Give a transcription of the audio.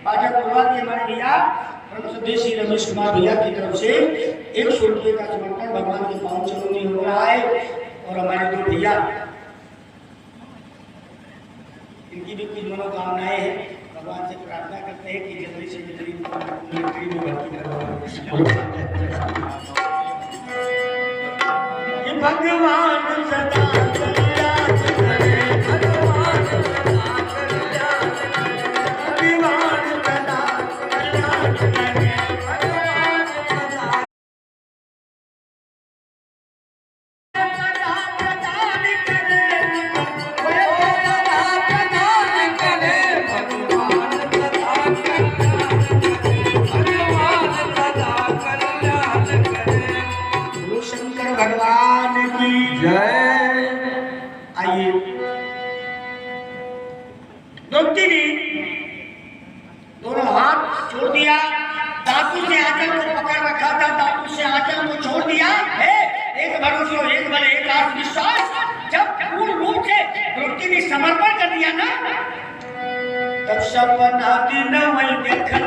बाजा गुरुवार के हमारे भैया परम स्वदेशी रमेश कुमार भैया की तरफ से 100 रुपये का समर्पण भगवान के पावन चरणों में हो रहा है। और हमारे दो भैया इनकी भी कुछ मनोकामनाएं हैं, भगवान से प्रार्थना करते हैं कि जल्दी से जल्दी नौकरी में भर्ती करवाएं। भगवान सदा कल्याण करे, भगवान सदा कल्याण करे, भगवान सदा कल्याण करे, भगवान सदा प्रदान करे, प्रदान करे, भगवान सदा कल्याण करे। गुरु शंकर भगवान की जय। आइए द्रौपदी ने दोनों हाथ छोड़ दिया, दांतों से आंचल को पकड़ रखा था, दांतों से आंचल को छोड़ दिया है। एक भरोसा, एक बल, एक आत्मविश्वास। जब पूर्ण रूप से द्रौपदी ने समर्पण कर दिया ना, तब सपना दिन वही देखना